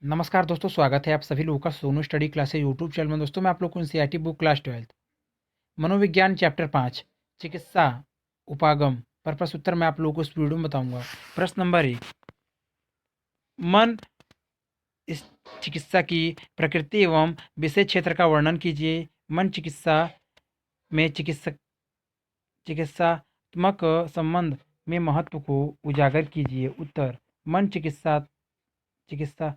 नमस्कार दोस्तों, स्वागत है आप सभी लोगों का Sonu study classes YouTube channel में। दोस्तों मैं आप लोग को एनसीईआरटी बुक क्लास 12 मनोविज्ञान चैप्टर 5 चिकित्सा उपागम पर प्रश्न उत्तर मैं आप लोगों को इस वीडियो में बताऊंगा। प्रश्न नंबर 1, मन इस चिकित्सा की प्रकृति एवं विषय क्षेत्र का वर्णन कीजिए। मन चिकित्सा में चिकित्सात्मक संबंध में महत्व को उजागर कीजिए। उत्तर, मन चिकित्सा चिकित्सा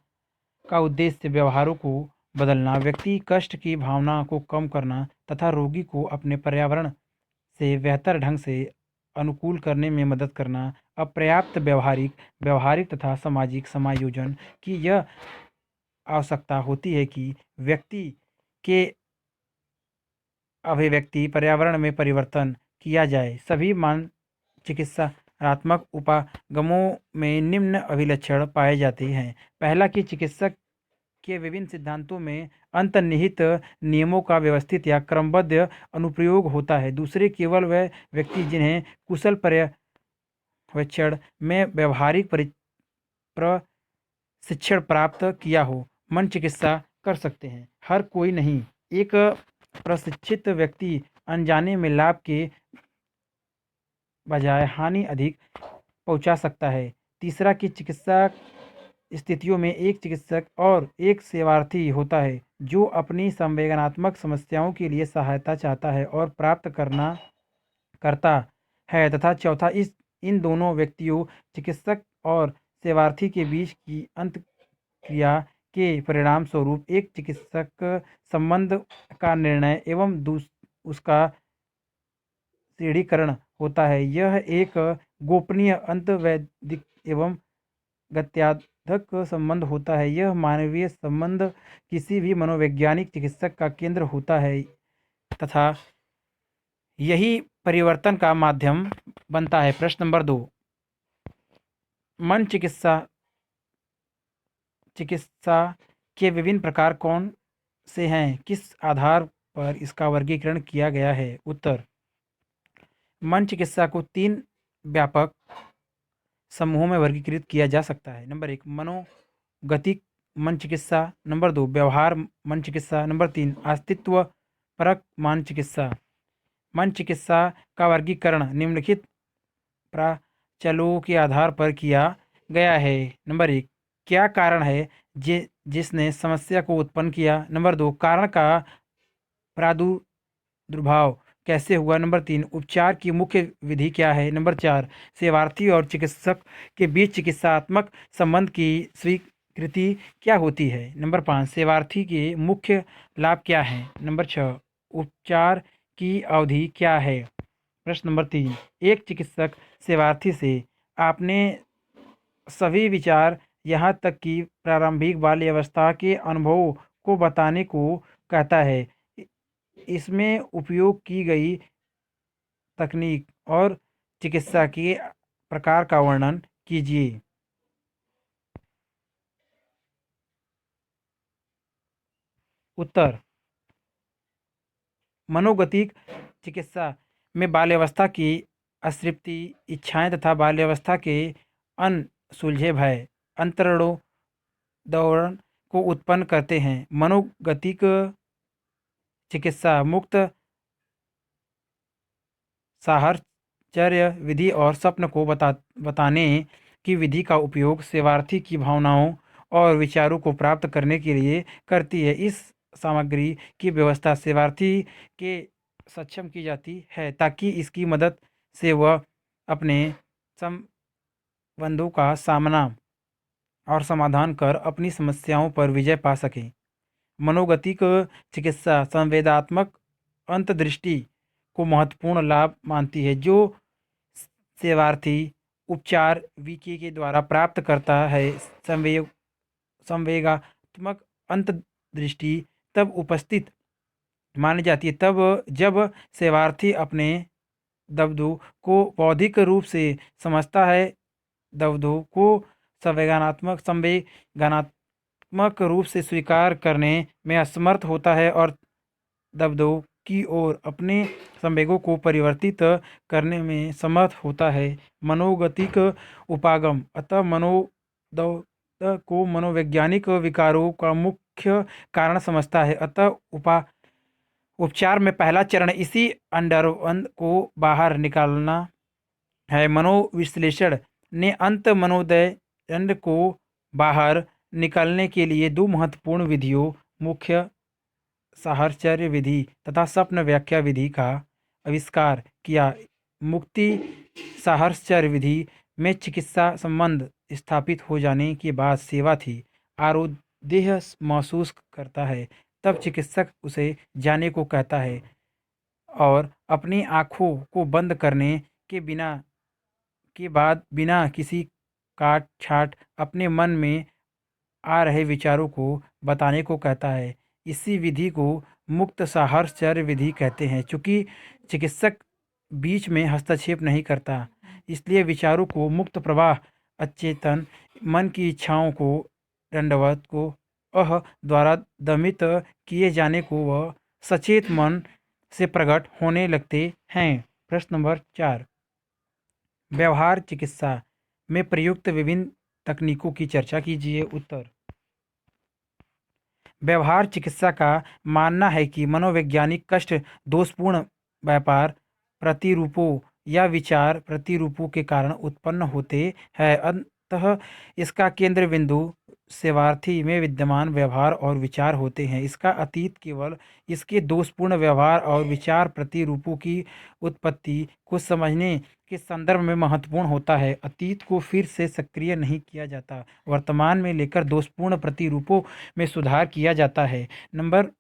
का उद्देश्य व्यवहारों को बदलना, व्यक्ति कष्ट की भावना को कम करना तथा रोगी को अपने पर्यावरण से बेहतर ढंग से अनुकूल करने में मदद करना। अपर्याप्त व्यवहारिक तथा सामाजिक समायोजन की यह आवश्यकता होती है कि व्यक्ति के अभिव्यक्ति पर्यावरण में परिवर्तन किया जाए। सभी मान चिकित्सात्मक उपागमों में निम्न अभिलक्षण पाए जाते हैं। पहला, कि चिकित्सक के विभिन्न सिद्धांतों में अंतर्निहित नियमों का व्यवस्थित या क्रमबद्ध अनुप्रयोग होता है। दूसरे, केवल वह व्यक्ति जिन्हें कुशल पर्यवेक्षण में व्यावहारिक प्रशिक्षण प्राप्त किया हो मन चिकित्सा कर सकते हैं। हर कोई नहीं। एक प्रशिक्षित व्यक्ति अनजाने में लाभ के बजाय हानि अधिक पहुंचा सकता है। तीसरा, कि चिकित्सा स्थितियों में एक चिकित्सक और एक सेवार्थी होता है जो अपनी संवेदनात्मक समस्याओं के लिए सहायता चाहता है और प्राप्त करता है। तथा चौथा, इस इन दोनों व्यक्तियों चिकित्सक और सेवार्थी के बीच की अंत क्रिया के परिणाम स्वरूप एक चिकित्सक संबंध का निर्णय एवं उसका दृढ़ीकरण होता है। यह एक गोपनीय अंतर्वैदिक एवं गत्यात्मक संबंध होता है। यह मानवीय संबंध किसी भी मनोवैज्ञानिक चिकित्सक का केंद्र होता है तथा यही परिवर्तन का माध्यम बनता है। प्रश्न नंबर 2, मन चिकित्सा के विभिन्न प्रकार कौन से हैं? किस आधार पर इसका वर्गीकरण किया गया है? उत्तर, मन चिकित्सा को 3 व्यापक समूहों में वर्गीकृत किया जा सकता है। नंबर 1, मनोगतिक मन चिकित्सा। नंबर 2, व्यवहार मन चिकित्सा। नंबर 3, अस्तित्व परक मन चिकित्सा। मन चिकित्सा का वर्गीकरण निम्नलिखित प्राचलों के आधार पर किया गया है। नंबर 1, क्या कारण है जिसने समस्या को उत्पन्न किया। नंबर 2, कारण का प्रादुर्भाव कैसे हुआ। नंबर 3, उपचार की मुख्य विधि क्या है। नंबर 4, सेवार्थी और चिकित्सक के बीच चिकित्सात्मक संबंध की स्वीकृति क्या होती है। नंबर 5, सेवार्थी के मुख्य लाभ क्या हैं। नंबर 6, उपचार की अवधि क्या है। प्रश्न नंबर 3, एक चिकित्सक सेवार्थी से आपने सभी विचार यहाँ तक कि प्रारंभिक बाल्यावस्था के अनुभवों को बताने को कहता है। इसमें उपयोग की गई तकनीक और चिकित्सा के प्रकार का वर्णन कीजिए। उत्तर, मनोगतिक चिकित्सा में बाल्यावस्था की असृप्ति इच्छाएं तथा बाल्यावस्था के अनसुलझे भय अंतरणों दौड़ को उत्पन्न करते हैं। मनोगतिक चिकित्सा मुक्त साहचर्य विधि और स्वप्न को बताने की विधि का उपयोग सेवार्थी की भावनाओं और विचारों को प्राप्त करने के लिए करती है। इस सामग्री की व्यवस्था सेवार्थी के सक्षम की जाती है ताकि इसकी मदद से वह अपने संबंधों का सामना और समाधान कर अपनी समस्याओं पर विजय पा सके। मनोगतिक चिकित्सा संवेदात्मक अंतर्दृष्टि को महत्वपूर्ण लाभ मानती है जो सेवार्थी उपचार विकी के द्वारा प्राप्त करता है। संवेगात्मक अंतर्दृष्टि तब उपस्थित मानी जाती है तब जब सेवार्थी अपने दब्दों को बौद्धिक रूप से समझता है, दब्दों को संवेगात्मक रूप से स्वीकार करने में असमर्थ होता है और दब्दों की ओर अपने संवेगों को परिवर्तित करने में समर्थ होता है। मनोगतिक उपागम, अतः मनोदव को मनोवैज्ञानिक विकारों का मुख्य कारण समझता है। अतः उपचार में पहला चरण इसी अंडरवंद को बाहर निकालना है। मनोविश्लेषण ने अंत मनोदंड को बाहर निकालने के लिए दो महत्वपूर्ण विधियों, मुख्य साहचर्य विधि तथा स्वप्न व्याख्या विधि का आविष्कार किया। मुक्ति साहचर्य विधि में चिकित्सा संबंध स्थापित हो जाने के बाद सेवा थी आरोग्य महसूस करता है, तब चिकित्सक उसे जाने को कहता है और अपनी आँखों को बंद करने के बाद बिना किसी काट छाट अपने मन में आ रहे विचारों को बताने को कहता है। इसी विधि को मुक्त साहचर्य विधि कहते हैं। चूंकि चिकित्सक बीच में हस्तक्षेप नहीं करता, इसलिए विचारों को मुक्त प्रवाह अचेतन मन की इच्छाओं को दंडवत को अह द्वारा दमित किए जाने को वह सचेत मन से प्रकट होने लगते हैं। प्रश्न नंबर 4, व्यवहार चिकित्सा में प्रयुक्त विभिन्न तकनीकों की चर्चा कीजिए। उत्तर, व्यवहार चिकित्सा का मानना है कि मनोवैज्ञानिक कष्ट दोषपूर्ण व्यापार प्रतिरूपों या विचार प्रतिरूपों के कारण उत्पन्न होते हैं। अतः इसका केंद्र बिंदु सेवार्थी में विद्यमान व्यवहार और विचार होते हैं। इसका अतीत केवल इसके दोषपूर्ण व्यवहार और विचार प्रतिरूपों की उत्पत्ति को समझने के संदर्भ में महत्वपूर्ण होता है। अतीत को फिर से सक्रिय नहीं किया जाता, वर्तमान में लेकर दोषपूर्ण प्रतिरूपों में सुधार किया जाता है। नंबर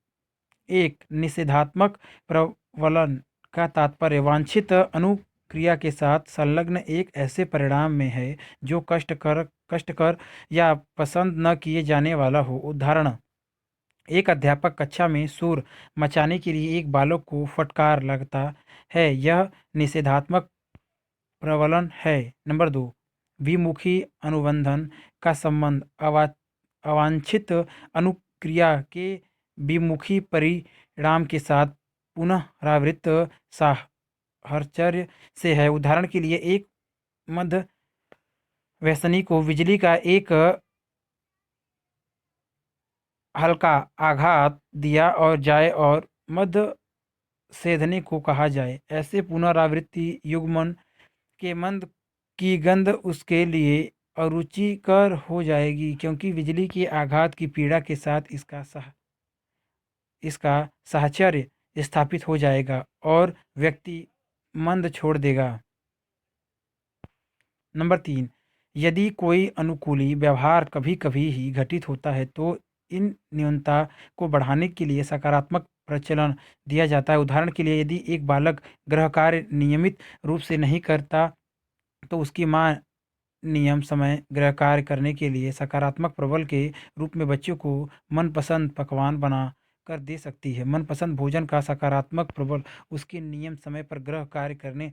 1, निषेधात्मक प्रबलन का तात्पर्य वांछित अनुक्रिया के साथ संलग्न एक ऐसे परिणाम में है जो कष्टकर या पसंद न किए जाने वाला हो। उदाहरण, एक अध्यापक कक्षा में शोर मचाने के लिए एक बालक को फटकार लगता है, यह निषेधात्मक प्रबलन है। नंबर 2, विमुखी अनुबंधन का संबंध अवांछित अनुक्रिया के विमुखी परिणाम के साथ पुनरावृत्त साहचर्य से है। उदाहरण के लिए, एक मध्य व्यसनी को बिजली का एक हल्का आघात दिया और जाए और मध्य सेधने को कहा जाए। ऐसे पुनरावृत्ति युग्मन के मंद की गंध उसके लिए अरुचिकर हो जाएगी, क्योंकि बिजली के आघात की पीड़ा के साथ इसका साहचर्य स्थापित हो जाएगा और व्यक्ति मंद छोड़ देगा। नंबर 3, यदि कोई अनुकूली व्यवहार कभी कभी ही घटित होता है तो इन न्यूनता को बढ़ाने के लिए सकारात्मक प्रचलन दिया जाता है। उदाहरण के लिए, यदि एक बालक गृह कार्य नियमित रूप से नहीं करता तो उसकी माँ नियम समय गृह कार्य करने के लिए सकारात्मक प्रबल के रूप में बच्चों को मनपसंद पकवान बना कर दे सकती है। मनपसंद भोजन का सकारात्मक प्रबल उसके नियम समय पर गृह कार्य करने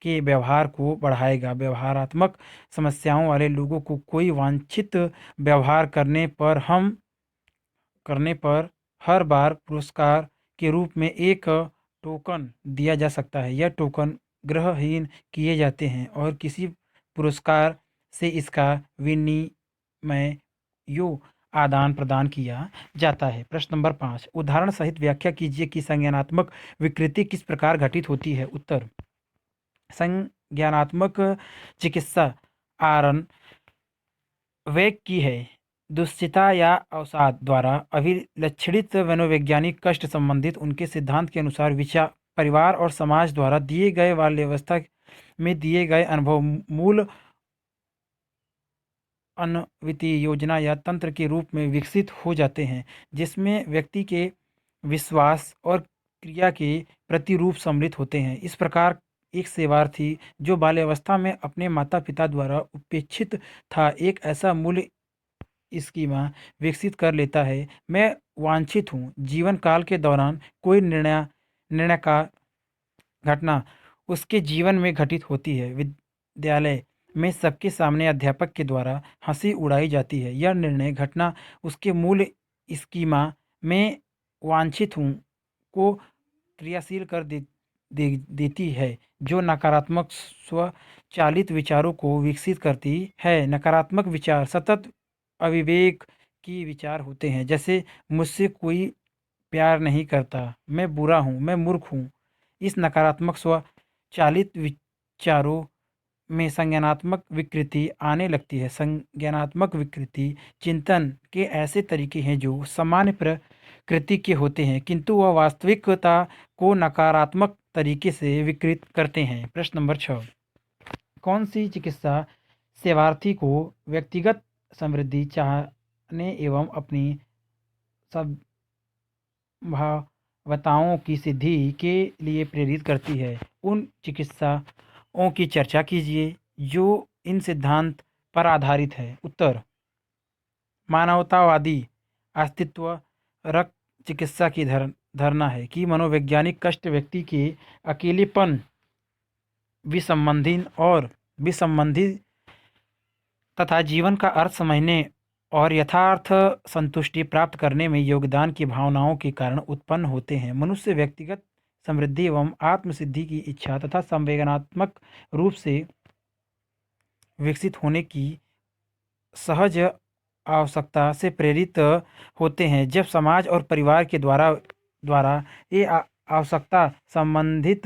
के व्यवहार को बढ़ाएगा। व्यवहारात्मक समस्याओं वाले लोगों को कोई वांछित व्यवहार करने पर हर बार पुरस्कार के रूप में एक टोकन दिया जा सकता है। यह टोकन ग्रहहीन किए जाते हैं और किसी पुरस्कार से इसका विनिमय यो आदान प्रदान किया जाता है। प्रश्न नंबर 5, उदाहरण सहित व्याख्या कीजिए कि संज्ञानात्मक विकृति किस प्रकार घटित होती है। उत्तर, संज्ञानात्मक चिकित्सा आरन वेग की है। दुश्चिता या अवसाद द्वारा अभिलक्षित मनोवैज्ञानिक कष्ट संबंधित उनके सिद्धांत के अनुसार विचार परिवार और समाज द्वारा दिए गए बाल्यावस्था में दिए गए अनुभव मूल अनवितीय योजना या तंत्र के रूप में विकसित हो जाते हैं, जिसमें व्यक्ति के विश्वास और क्रिया के प्रतिरूप सम्मिलित होते हैं। इस प्रकार एक सेवार्थी जो बाल्यावस्था में अपने माता पिता द्वारा उपेक्षित था, एक ऐसा मूल्य स्कीमा विकसित कर लेता है। मैं वांछित हूँ। जीवन काल के दौरान कोई निर्णय का घटना उसके जीवन में घटित होती है। विद्यालय में सबके सामने अध्यापक के द्वारा हंसी उड़ाई जाती है। यह निर्णय घटना उसके मूल स्कीमा में वांछित हूँ को क्रियाशील कर देती है, जो नकारात्मक स्वचालित विचारों को विकसित करती है। नकारात्मक विचार सतत अविवेक की विचार होते हैं, जैसे मुझसे कोई प्यार नहीं करता, मैं बुरा हूँ, मैं मूर्ख हूँ। इस नकारात्मक स्वचालित विचारों में संज्ञानात्मक विकृति आने लगती है। संज्ञानात्मक विकृति चिंतन के ऐसे तरीके हैं जो सामान्य प्रकृति के होते हैं, किंतु वह वास्तविकता को नकारात्मक तरीके से विकृत करते हैं। प्रश्न नंबर 6, कौन सी चिकित्सा सेवार्थी को व्यक्तिगत समृद्धि चाहने एवं अपनी संभाव्यताओं की सिद्धि के लिए प्रेरित करती है? उन चिकित्साओं की चर्चा कीजिए जो इन सिद्धांत पर आधारित है। उत्तर: मानवतावादी अस्तित्वरक चिकित्सा की धारणा है कि मनोवैज्ञानिक कष्ट व्यक्ति के अकेलेपन, विसंबंधी तथा जीवन का अर्थ समझने और यथार्थ संतुष्टि प्राप्त करने में योगदान की भावनाओं के कारण उत्पन्न होते हैं। मनुष्य व्यक्तिगत समृद्धि एवं आत्मसिद्धि की इच्छा तथा संवेदनात्मक रूप से विकसित होने की सहज आवश्यकता से प्रेरित होते हैं। जब समाज और परिवार के द्वारा ये आवश्यकता संबंधित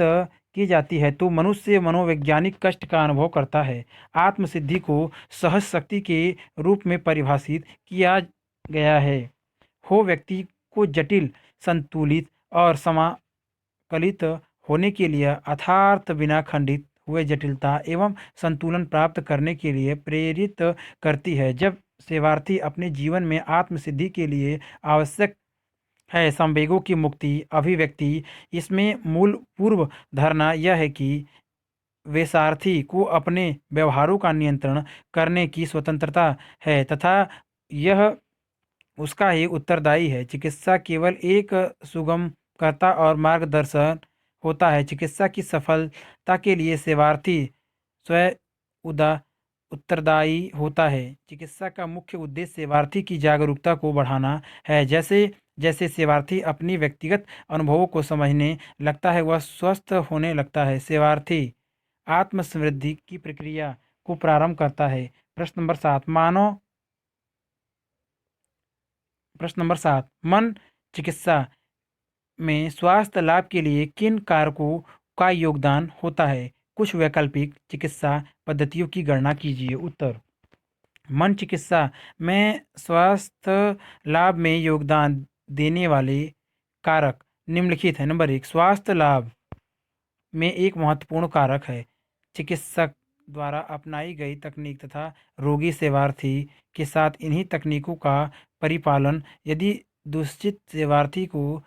की जाती है तो मनुष्य मनोवैज्ञानिक कष्ट का अनुभव करता है। आत्मसिद्धि को सहज शक्ति के रूप में परिभाषित किया गया है। हो व्यक्ति को जटिल, संतुलित और समाकलित होने के लिए अर्थात बिना खंडित हुए जटिलता एवं संतुलन प्राप्त करने के लिए प्रेरित करती है। जब सेवार्थी अपने जीवन में आत्मसिद्धि के लिए आवश्यक है संवेगों की मुक्ति अभिव्यक्ति, इसमें मूल पूर्व धारणा यह है कि वेसार्थी को अपने व्यवहारों का नियंत्रण करने की स्वतंत्रता है तथा यह उसका ही उत्तरदायी है। चिकित्सा केवल एक सुगमकर्ता और मार्गदर्शन होता है। चिकित्सा की सफलता के लिए सेवार्थी स्वयं उदा उत्तरदायी होता है। चिकित्सा का मुख्य उद्देश्य सेवार्थी की जागरूकता को बढ़ाना है। जैसे जैसे सेवार्थी अपनी व्यक्तिगत अनुभवों को समझने लगता है, वह स्वस्थ होने लगता है। सेवार्थी आत्मसमृद्धि की प्रक्रिया को प्रारंभ करता है। प्रश्न नंबर 7, मन चिकित्सा में स्वास्थ्य लाभ के लिए किन कारकों का योगदान होता है? कुछ वैकल्पिक चिकित्सा पद्धतियों की गणना कीजिए। उत्तर: मन चिकित्सा में स्वास्थ्य लाभ में योगदान देने वाले कारक निम्नलिखित है। नंबर 1, स्वास्थ्य लाभ में एक महत्वपूर्ण कारक है चिकित्सक द्वारा अपनाई गई तकनीक तथा रोगी सेवार्थी के साथ इन्हीं तकनीकों का परिपालन। यदि दुष्चित सेवार्थी को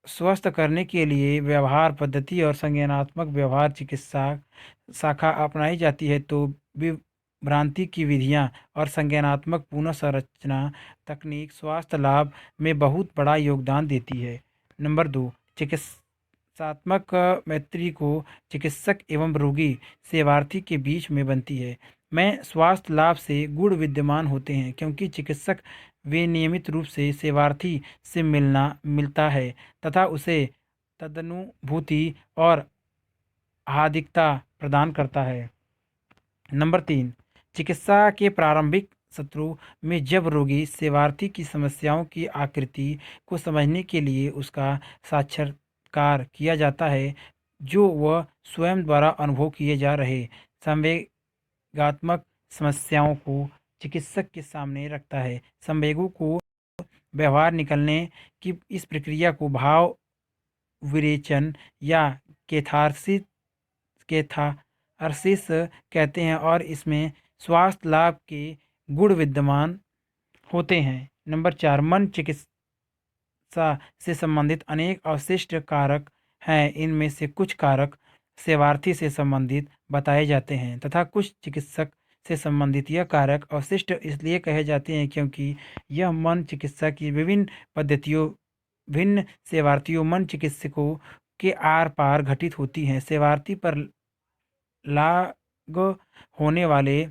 स्वस्थ करने के लिए व्यवहार पद्धति और संज्ञानात्मक व्यवहार चिकित्सा शाखा अपनाई जाती है तो विभ्रांति की विधियां और संज्ञानात्मक पुनः संरचना तकनीक स्वास्थ्य लाभ में बहुत बड़ा योगदान देती है। नंबर 2, चिकित्सात्मक मैत्री को चिकित्सक एवं रोगी सेवार्थी के बीच में बनती है। में स्वास्थ्य लाभ से गुण विद्यमान होते हैं क्योंकि चिकित्सक वे नियमित रूप से सेवार्थी से मिलता है तथा उसे तदनुभूति और हार्दिकता प्रदान करता है। नंबर 3, चिकित्सा के प्रारंभिक सत्रों में जब रोगी सेवार्थी की समस्याओं की आकृति को समझने के लिए उसका साक्षात्कार किया जाता है जो वह स्वयं द्वारा अनुभव किए जा रहे संवेगात्मक समस्याओं को चिकित्सक के सामने रखता है। संवेगों को व्यवहार निकलने की इस प्रक्रिया को भाव विरेचन या कैथारसिस कहते हैं और इसमें स्वास्थ्य लाभ के गुण विद्यमान होते हैं। नंबर 4, मन चिकित्सा से संबंधित अनेक अवशिष्ट कारक हैं। इनमें से कुछ कारक सेवार्थी से संबंधित बताए जाते हैं तथा कुछ चिकित्सक से संबंधित। यह कारक अवशिष्ट इसलिए कहे जाते हैं क्योंकि यह मन चिकित्सा की विभिन्न पद्धतियों भिन्न सेवार्थियों मन चिकित्सकों के आर पार घटित होती हैं। सेवार्थी पर लागू होने वाले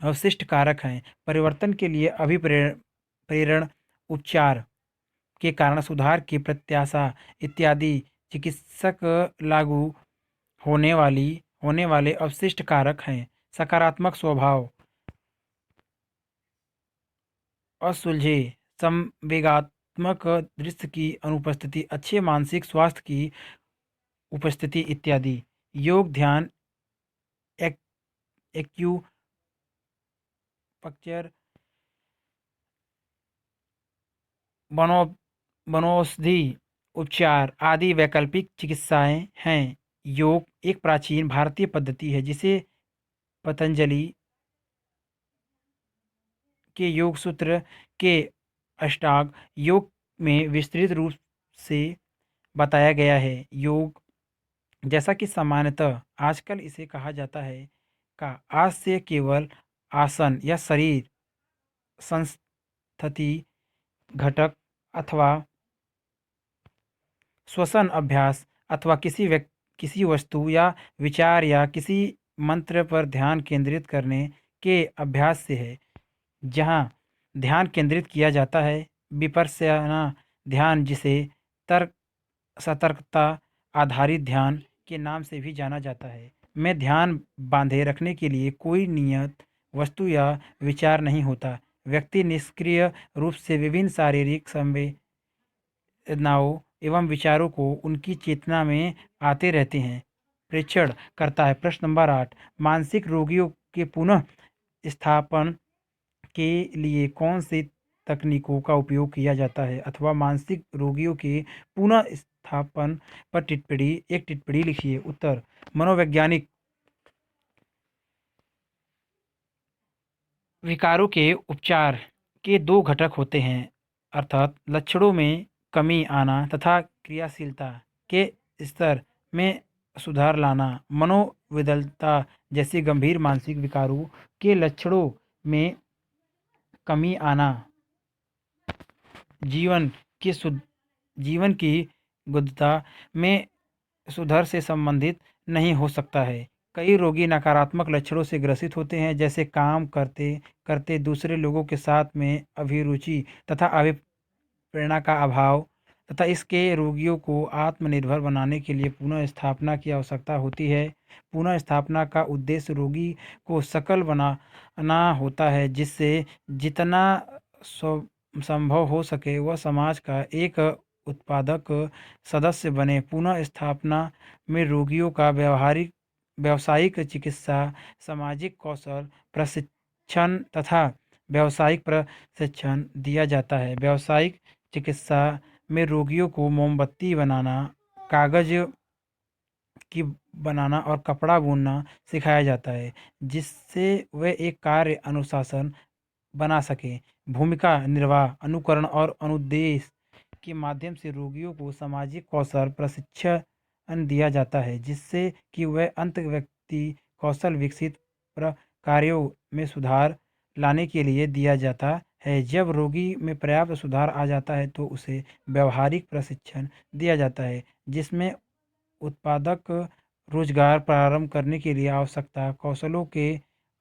अवशिष्ट कारक हैं परिवर्तन के लिए अभिप्रेरण, उपचार के कारण सुधार की प्रत्याशा इत्यादि। चिकित्सक लागू होने वाले अवशिष्ट कारक हैं सकारात्मक स्वभाव, असुलझे संवेगात्मक दृश्य की अनुपस्थिति, अच्छे मानसिक स्वास्थ्य की उपस्थिति इत्यादि। योग ध्यान एक एक्यूपंक्चर वनो वनौषधि उपचार आदि वैकल्पिक चिकित्साएं हैं। योग एक प्राचीन भारतीय पद्धति है जिसे पतंजलि के योग सूत्र के अष्टांग योग में विस्तृत रूप से बताया गया है। योग जैसा कि सामान्यतः आजकल इसे कहा जाता है का आज से केवल आसन या शरीर संस्थिति घटक अथवा श्वसन अभ्यास अथवा किसी वस्तु या विचार या किसी मंत्र पर ध्यान केंद्रित करने के अभ्यास से है। जहाँ ध्यान केंद्रित किया जाता है। विपश्यना ध्यान जिसे तर्क सतर्कता आधारित ध्यान के नाम से भी जाना जाता है में ध्यान बांधे रखने के लिए कोई नियत वस्तु या विचार नहीं होता। व्यक्ति निष्क्रिय रूप से विभिन्न शारीरिक संवेदनाओं एवं विचारों को उनकी चेतना में आते रहते हैं प्रेक्षण करता है। प्रश्न नंबर 8, मानसिक रोगियों के पुनः स्थापन के लिए कौन सी तकनीकों का उपयोग किया जाता है अथवा मानसिक रोगियों के पुनः स्थापन पर टिप्पणी लिखिए। उत्तर, मनोवैज्ञानिक विकारों के उपचार के दो घटक होते हैं अर्थात लक्षणों में कमी आना तथा क्रियाशीलता के स्तर में सुधार लाना। मनोविकलता जैसे गंभीर मानसिक विकारों के लक्षणों में कमी आना जीवन की शुद्ध जीवन की गुणवत्ता में सुधार से संबंधित नहीं हो सकता है। कई रोगी नकारात्मक लक्षणों से ग्रसित होते हैं जैसे काम करते करते दूसरे लोगों के साथ में अभिरुचि तथा अभिप्रेरणा का अभाव तथा इसके रोगियों को आत्मनिर्भर बनाने के लिए पुनः स्थापना की आवश्यकता होती है। पुनः स्थापना का उद्देश्य रोगी को सकल बनाना होता है जिससे जितना संभव हो सके वह समाज का एक उत्पादक सदस्य बने। पुनः स्थापना में रोगियों का व्यावसायिक चिकित्सा सामाजिक कौशल प्रशिक्षण तथा व्यावसायिक प्रशिक्षण दिया जाता है। व्यावसायिक चिकित्सा में रोगियों को मोमबत्ती बनाना, कागज की बनाना और कपड़ा बुनना सिखाया जाता है जिससे वे एक कार्य अनुशासन बना सकें। भूमिका निर्वाह, अनुकरण और अनुदेश के माध्यम से रोगियों को सामाजिक कौशल प्रशिक्षण दिया जाता है जिससे कि वह अंत व्यक्ति कौशल विकसित कार्यों में सुधार लाने के लिए दिया जाता है। जब रोगी में पर्याप्त सुधार आ जाता है तो उसे व्यवहारिक प्रशिक्षण दिया जाता है जिसमें उत्पादक रोजगार प्रारंभ करने के लिए आवश्यकता कौशलों के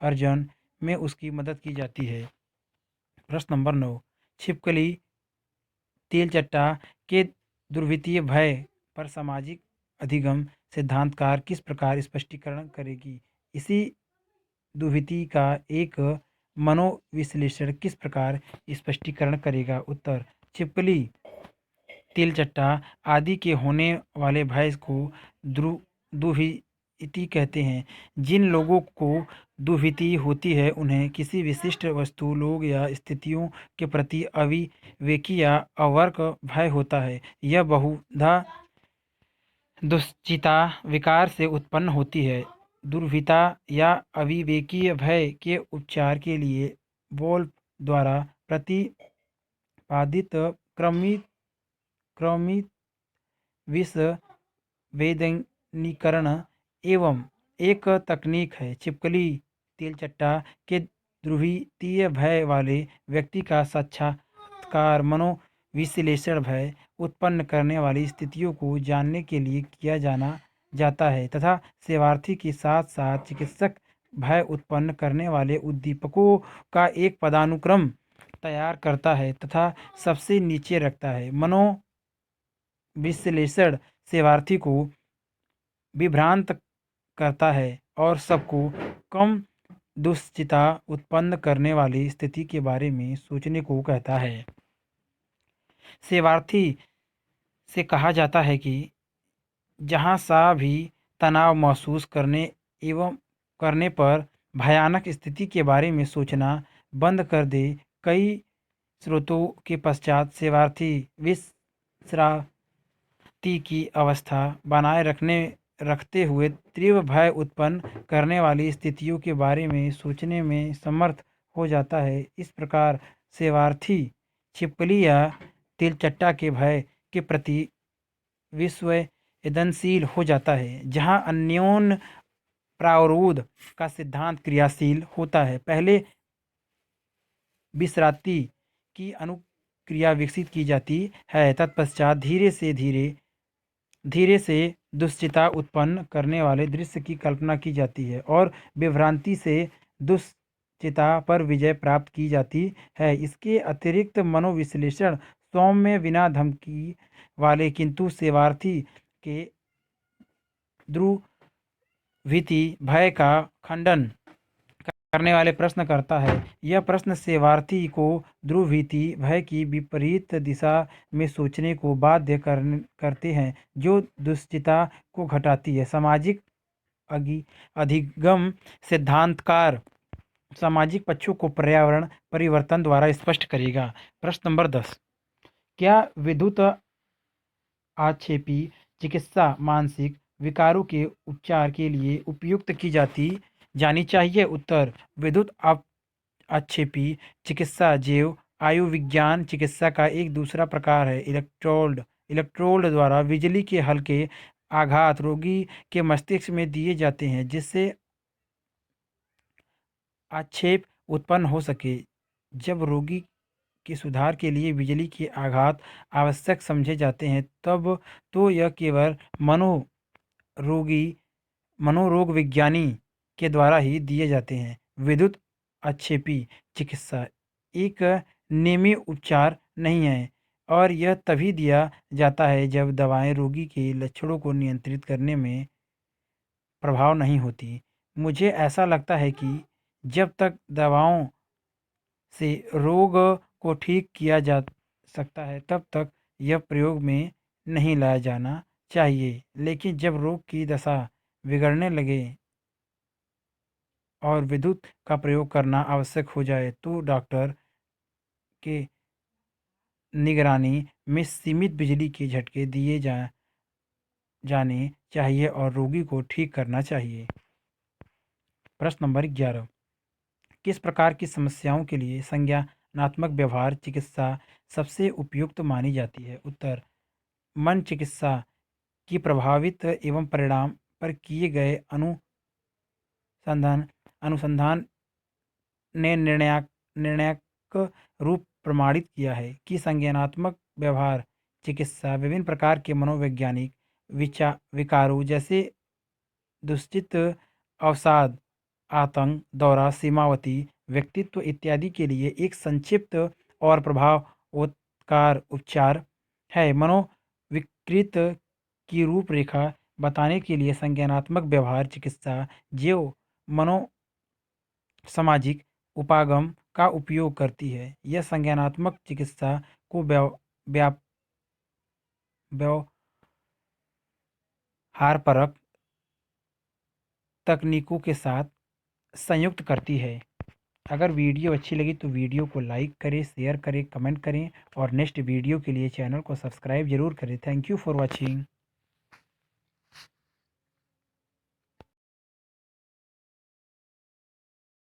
अर्जन में उसकी मदद की जाती है। प्रश्न नंबर 9, छिपकली तेलचट्टा के दुर्वितीय भय पर सामाजिक अधिगम सिद्धांतकार किस प्रकार स्पष्टीकरण करेगी। इसी दुर्विधि का एक मनोविश्लेषण किस प्रकार स्पष्टीकरण करेगा। उत्तर, छिपकली तिलचट्टा आदि के होने वाले भय को दुर्विधि कहते हैं। जिन लोगों को दुर्विधि होती है उन्हें किसी विशिष्ट वस्तु, लोग या स्थितियों के प्रति अविवेकी या अवर्ग भय होता है। यह बहुधा दुश्चिंता विकार से उत्पन्न होती है। दुर्विता या अविवेकीय भय के उपचार के लिए वोल्फ द्वारा प्रतिपादित क्रमित क्रमित विषवेदनीकरण एवं एक तकनीक है। छिपकली तेलचट्टा के ध्रुवीय भय वाले व्यक्ति का साक्षात्कार मनोविश्लेषण भय उत्पन्न करने वाली स्थितियों को जानने के लिए किया जाता है तथा सेवार्थी के साथ साथ चिकित्सक भय उत्पन्न करने वाले उद्दीपकों का एक पदानुक्रम तैयार करता है तथा सबसे नीचे रखता है। मनोविश्लेषण सेवार्थी को विभ्रांत करता है और सबको कम दुश्चिंता उत्पन्न करने वाली स्थिति के बारे में सोचने को कहता है। सेवार्थी से कहा जाता है कि जहाँ सा भी तनाव महसूस करने एवं करने पर भयानक स्थिति के बारे में सोचना बंद कर दे। कई स्रोतों के पश्चात सेवार्थी विश्रांति की अवस्था बनाए रखते हुए तीव्र भय उत्पन्न करने वाली स्थितियों के बारे में सोचने में समर्थ हो जाता है। इस प्रकार सेवार्थी छिपकली या तिलचट्टा के भय के प्रति विसंवेदनशील हो जाता है। जहाँ अन्योन्य प्रावरोध का सिद्धांत क्रियाशील होता है, पहले विश्रांति की अनुक्रिया विकसित की जाती है, तत्पश्चात धीरे से दुश्चिंता उत्पन्न करने वाले दृश्य की कल्पना की जाती है और विभ्रांति से दुश्चिंता पर विजय प्राप्त की जाती है। इसके अतिरिक्त मनोविश्लेषण सौम्य बिना धमकी वाले किंतु सेवार्थी के ध्रुवीति भय का खंडन करने वाले प्रश्न करता है। यह प्रश्न सेवार्थी को ध्रुवीति भय की विपरीत दिशा में सोचने को बाध्य करते हैं, जो दुश्चिंता को घटाती है। सामाजिक अधिगम सिद्धांतकार सामाजिक पक्षों को पर्यावरण परिवर्तन द्वारा स्पष्ट करेगा। प्रश्न नंबर 10, क्या विद्युत आक्षेपी चिकित्सा मानसिक विकारों के उपचार के लिए उपयुक्त की जानी चाहिए? उत्तर, विद्युत आक्षेपी चिकित्सा जैव आयुर्विज्ञान चिकित्सा का एक दूसरा प्रकार है। इलेक्ट्रोड द्वारा बिजली के हल्के आघात रोगी के मस्तिष्क में दिए जाते हैं, जिससे आक्षेप उत्पन्न हो सके। जब रोगी के सुधार के लिए बिजली के आघात आवश्यक समझे जाते हैं, तब तो यह केवल मनोरोग विज्ञानी के द्वारा ही दिए जाते हैं। विद्युत आक्षेपी चिकित्सा एक नियमित उपचार नहीं है और यह तभी दिया जाता है जब दवाएं रोगी के लक्षणों को नियंत्रित करने में प्रभाव नहीं होती। मुझे ऐसा लगता है कि जब तक दवाओं से रोग को ठीक किया जा सकता है, तब तक यह प्रयोग में नहीं लाया जाना चाहिए। लेकिन जब रोग की दशा बिगड़ने लगे और विद्युत का प्रयोग करना आवश्यक हो जाए, तो डॉक्टर के निगरानी में सीमित बिजली के झटके दिए जाने चाहिए और रोगी को ठीक करना चाहिए। प्रश्न नंबर 11, किस प्रकार की समस्याओं के लिए संज्ञानात्मक व्यवहार चिकित्सा सबसे उपयुक्त मानी जाती है? उत्तर, मन चिकित्सा की प्रभावित एवं परिणाम पर किए गए अनुसंधान ने निर्णायक रूप प्रमाणित किया है कि संज्ञानात्मक व्यवहार चिकित्सा विभिन्न प्रकार के मनोवैज्ञानिक विकारों जैसे दुश्चित अवसाद, आतंक, दौरा, सीमावर्ती व्यक्तित्व इत्यादि के लिए एक संक्षिप्त और प्रभावोत्कार उपचार है। मनोविकृत की रूपरेखा बताने के लिए संज्ञानात्मक व्यवहार चिकित्सा जो मनोसामाजिक उपागम का उपयोग करती है। यह संज्ञानात्मक चिकित्सा को व्यवहारपरक तकनीकों के साथ संयुक्त करती है। अगर वीडियो अच्छी लगी तो वीडियो को लाइक करें, शेयर करें, कमेंट करें और नेक्स्ट वीडियो के लिए चैनल को सब्सक्राइब जरूर करें। Thank you for watching.